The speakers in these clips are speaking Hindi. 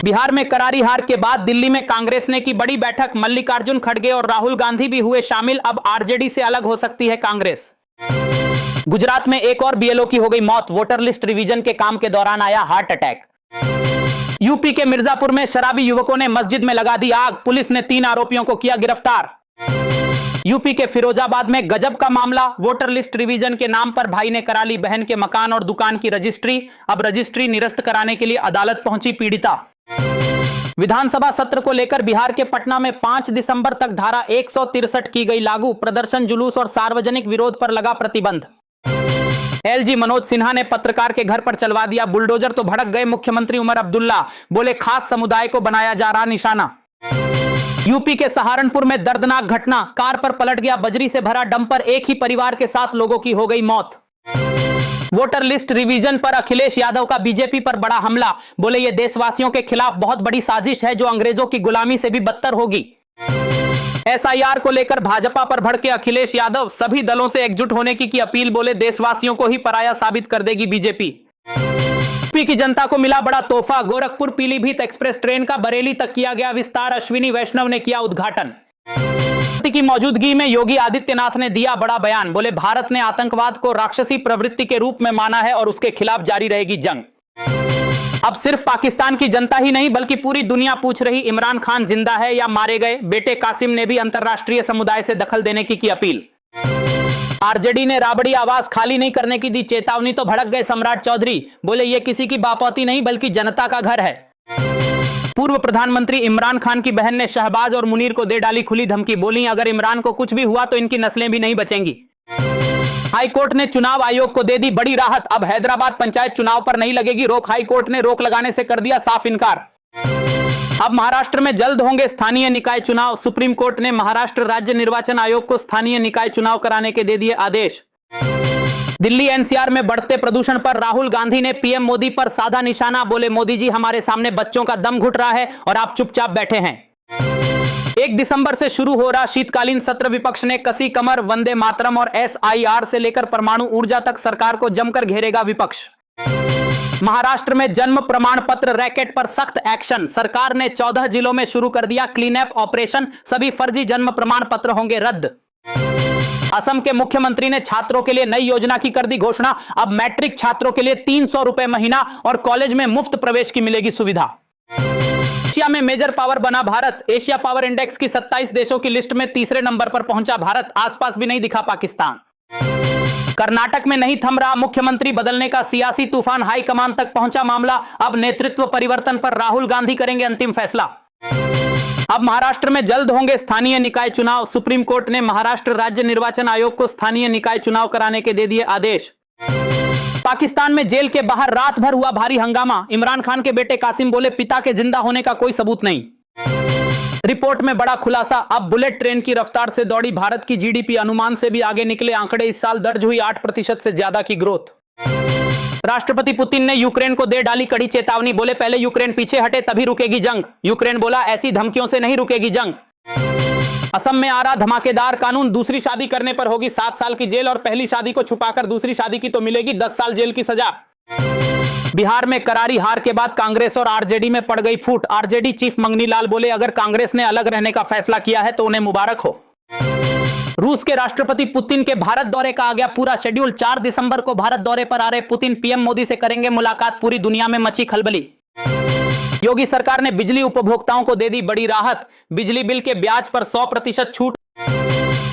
बिहार में करारी हार के बाद दिल्ली में कांग्रेस ने की बड़ी बैठक। मल्लिकार्जुन खड़गे और राहुल गांधी भी हुए शामिल। अब आरजेडी से अलग हो सकती है कांग्रेस। गुजरात में एक और बीएलओ की हो गई मौत। वोटर लिस्ट रिवीजन के काम के दौरान आया हार्ट अटैक। यूपी के मिर्जापुर में शराबी युवकों ने मस्जिद में लगा दी आग। पुलिस ने 3 आरोपियों को किया गिरफ्तार। यूपी के फिरोजाबाद में गजब का मामला। वोटर लिस्ट रिवीजन के नाम पर भाई ने करा ली बहन के मकान और दुकान की रजिस्ट्री। अब रजिस्ट्री निरस्त कराने के लिए अदालत पहुंची पीड़िता। विधानसभा सत्र को लेकर बिहार के पटना में 5 दिसंबर तक धारा 163 की गई लागू। प्रदर्शन, जुलूस और सार्वजनिक विरोध पर लगा प्रतिबंध। एलजी मनोज सिन्हा ने पत्रकार के घर पर चलवा दिया बुलडोजर तो भड़क गए मुख्यमंत्री उमर अब्दुल्ला। बोले खास समुदाय को बनाया जा रहा निशाना। यूपी के सहारनपुर में दर्दनाक घटना। कार पर पलट गया बजरी से भरा डंपर। एक ही परिवार के 7 लोगों की हो गई मौत। वोटर लिस्ट रिवीजन पर अखिलेश यादव का बीजेपी पर बड़ा हमला। बोले ये देशवासियों के खिलाफ बहुत बड़ी साजिश है जो अंग्रेजों की गुलामी से भी बदतर होगी। एसआईआर को लेकर भाजपा पर भड़के अखिलेश यादव। सभी दलों से एकजुट होने की अपील। बोले देशवासियों को ही पराया साबित कर देगी बीजेपी। यूपी की जनता को मिला बड़ा तोहफा। गोरखपुर पीलीभीत एक्सप्रेस ट्रेन का बरेली तक किया गया विस्तार। अश्विनी वैष्णव ने किया उद्घाटन। की मौजूदगी में योगी आदित्यनाथ ने दिया बड़ा बयान। बोले भारत ने आतंकवाद को राक्षसी प्रवृत्ति के रूप में माना है और उसके खिलाफ जारी रहेगी जंग। अब सिर्फ पाकिस्तान की जनता ही नहीं बल्कि पूरी दुनिया पूछ रही इमरान खान जिंदा है या मारे गए। बेटे कासिम ने भी अंतरराष्ट्रीय समुदाय से दखल देने की अपील। आरजेडी ने राबड़ी आवास खाली नहीं करने की दी चेतावनी तो भड़क गए सम्राट चौधरी। बोले ये किसी की बापौती नहीं बल्कि जनता का घर है। पूर्व प्रधानमंत्री इमरान खान की बहन ने शहबाज और मुनीर को दे डाली खुली धमकी। बोली अगर इमरान को कुछ भी हुआ तो इनकी नस्लें भी नहीं बचेंगी। हाईकोर्ट ने चुनाव आयोग को दे दी बड़ी राहत। अब हैदराबाद पंचायत चुनाव पर नहीं लगेगी रोक। हाईकोर्ट ने रोक लगाने से कर दिया साफ इनकार। अब महाराष्ट्र में जल्द होंगे स्थानीय निकाय चुनाव। सुप्रीम कोर्ट ने महाराष्ट्र राज्य निर्वाचन आयोग को स्थानीय निकाय चुनाव कराने के दे दिए आदेश। दिल्ली एनसीआर में बढ़ते प्रदूषण पर राहुल गांधी ने पीएम मोदी पर साधा निशाना। बोले मोदी जी हमारे सामने बच्चों का दम घुट रहा है और आप चुपचाप बैठे हैं। 1 दिसंबर से शुरू हो रहा शीतकालीन सत्र। विपक्ष ने कसी कमर। वंदे मातरम और एसआईआर से लेकर परमाणु ऊर्जा तक सरकार को जमकर घेरेगा विपक्ष। महाराष्ट्र में जन्म प्रमाण पत्र रैकेट पर सख्त एक्शन। सरकार ने 14 जिलों में शुरू कर दिया क्लीन अप ऑपरेशन। सभी फर्जी जन्म प्रमाण पत्र होंगे रद्द। असम के मुख्यमंत्री ने छात्रों के लिए नई योजना की कर दी घोषणा। अब मैट्रिक छात्रों के लिए 300 रुपए महीना और कॉलेज में मुफ्त प्रवेश की मिलेगी सुविधा। एशिया में मेजर पावर बना भारत। एशिया पावर इंडेक्स की 27 देशों की लिस्ट में 3रे नंबर पर पहुंचा भारत। आसपास भी नहीं दिखा पाकिस्तान। कर्नाटक में नहीं थम रहा मुख्यमंत्री बदलने का सियासी तूफान। हाईकमान तक पहुंचा मामला। अब नेतृत्व परिवर्तन पर राहुल गांधी करेंगे अंतिम फैसला। अब महाराष्ट्र में जल्द होंगे स्थानीय निकाय चुनाव। सुप्रीम कोर्ट ने महाराष्ट्र राज्य निर्वाचन आयोग को स्थानीय निकाय चुनाव कराने के दे दिए आदेश। पाकिस्तान में जेल के बाहर रात भर हुआ भारी हंगामा। इमरान खान के बेटे कासिम बोले पिता के जिंदा होने का कोई सबूत नहीं। रिपोर्ट में बड़ा खुलासा। अब बुलेट ट्रेन की रफ्तार से दौड़ी भारत की जीडीपी। अनुमान से भी आगे निकले आंकड़े। इस साल दर्ज हुई 8% से ज्यादा की ग्रोथ। राष्ट्रपति पुतिन ने यूक्रेन को दे डाली कड़ी चेतावनी। बोले पहले यूक्रेन पीछे हटे तभी रुकेगी जंग। यूक्रेन बोला ऐसी धमकियों से नहीं रुकेगी जंग। असम में आ रहा धमाकेदार कानून। दूसरी शादी करने पर होगी 7 साल की जेल और पहली शादी को छुपाकर दूसरी शादी की तो मिलेगी 10 साल जेल की सजा। बिहार में करारी हार के बाद कांग्रेस और आरजेडी में पड़ गई फूट। आरजेडी चीफ मंगनी लाल बोले अगर कांग्रेस ने अलग रहने का फैसला किया है तो उन्हें मुबारक हो। रूस के राष्ट्रपति पुतिन के भारत दौरे का आ गया पूरा शेड्यूल। 4 दिसंबर को भारत दौरे पर आ रहे पुतिन पीएम मोदी से करेंगे मुलाकात। पूरी दुनिया में मची खलबली। योगी सरकार ने बिजली उपभोक्ताओं को दे दी बड़ी राहत। बिजली बिल के ब्याज पर 100% छूट।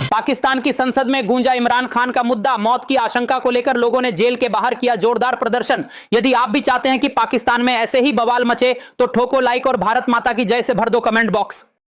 पाकिस्तान की संसद में गूंजा इमरान खान का मुद्दा। मौत की आशंका को लेकर लोगों ने जेल के बाहर किया जोरदार प्रदर्शन। यदि आप भी चाहते हैं कि पाकिस्तान में ऐसे ही बवाल मचे तो ठोको लाइक और भारत माता की जय से भर दो कमेंट बॉक्स।